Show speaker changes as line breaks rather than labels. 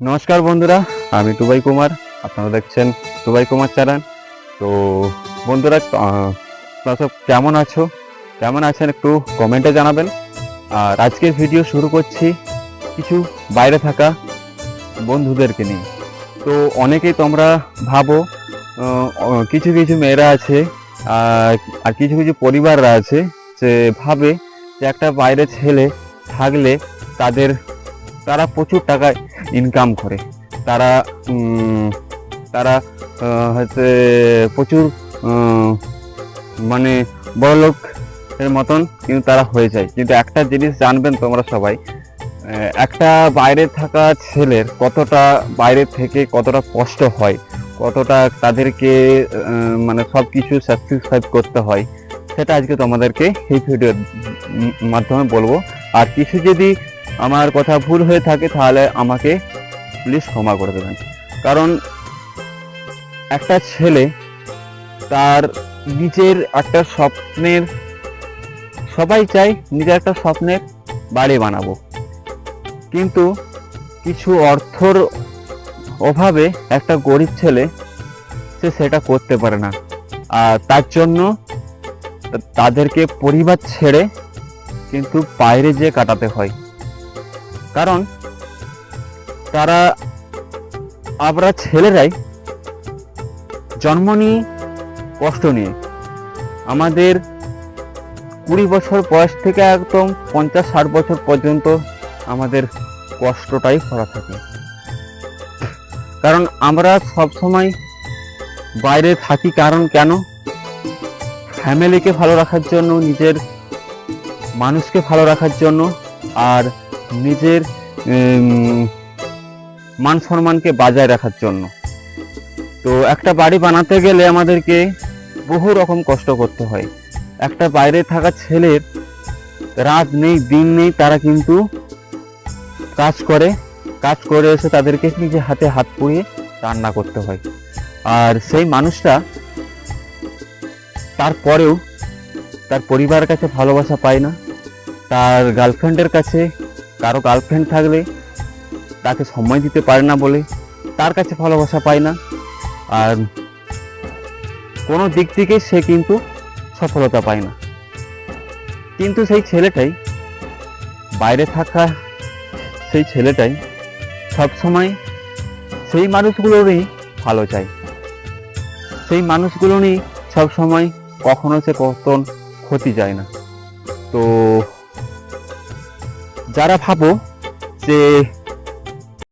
নমস্কার বন্ধুরা, আমি টুবাই কুমার। আপনারা দেখছেন টুবাই কুমার চ্যানেল। তো বন্ধুরা, আপনারা সব কেমন আছেন একটু কমেন্টে জানাবেন। আর আজকের ভিডিও শুরু করছি কিছু বাইরে থাকা বন্ধুদেরকে নিয়ে। তো অনেকেই তোমরা ভাবো, কিছু কিছু মেয়েরা আছে আর কিছু কিছু পরিবাররা আছে যে ভাবে যে একটা বাইরে ছেলে থাকলে তারা প্রচুর টাকা ইনকাম করে, তারা তারা হচ্ছে প্রচুর মানে বড়লোক এর মতন কিন্তু তারা হয়ে যায়। কিন্তু একটা জিনিস জানবেন তোমরা সবাই, একটা বাইরে থাকা ছেলের বাইরে থেকে কতটা কষ্ট হয়, কতটা তাদেরকে মানে সব কিছু স্যাক্রিফাইস করতে হয়, সেটা আজকে তোমাদেরকে এই ভিডিওর মাধ্যমে বলবো। আর কিছু যদি আমার কথা ভুল হয়ে থাকে তাহলে আমাকে প্লিজ ক্ষমা করে দেবেন। কারণ একটা ছেলে তার নিজের একটা স্বপ্নের, সবাই চায় নিজের একটা স্বপ্নের বাড়ি বানাবো, কিন্তু কিছু অর্থর অভাবে একটা গরিব ছেলে সে সেটা করতে পারে না। আর তার জন্য তাদেরকে পরিবার ছেড়ে কিন্তু বাইরে যেয়ে কাটাতে হয়। কারণ আমরা ছেলেরাই জন্ম নিয়ে কষ্ট নিয়ে আমাদের 20 বছর বয়স থেকে একদম 50-60 বছর পর্যন্ত আমাদের কষ্টটাই ভরা থাকে। কারণ আমরা সব সময় বাইরে থাকি, কারণ কেন? ফ্যামিলিকে ভালো রাখার জন্য, নিজের মানুষকে ভালো রাখার জন্য, আর নিজের মান সম্মানকে বজায় রাখার জন্য। তো একটা বাড়ি বানাতে গেলে আমাদেরকে বহু রকম কষ্ট করতে হয়। একটা বাইরে থাকা ছেলের রাত নেই দিন নেই, তারা কিন্তু কাজ করে এসে তাদেরকে নিজে হাতে হাত পুড়িয়ে রান্না করতে হয়। আর সেই মানুষটা তারপরেও তার পরিবারের কাছে ভালোবাসা পায় না। তার গার্লফ্রেন্ডের কাছে, কারো গার্লফ্রেন্ড থাকলে তাকে সময় দিতে পারে না বলে তার কাছে ভালোবাসা পায় না। আর কোনো দিক থেকে সে কিন্তু সফলতা পায় না। কিন্তু সেই ছেলেটাই, বাইরে থাকা সেই ছেলেটাই সবসময় সেই মানুষগুলোরই ভালো চায়, সেই মানুষগুলোরই সবসময় কখনো সে কখন ক্ষতি যায় না। তো যারা ভাবো যে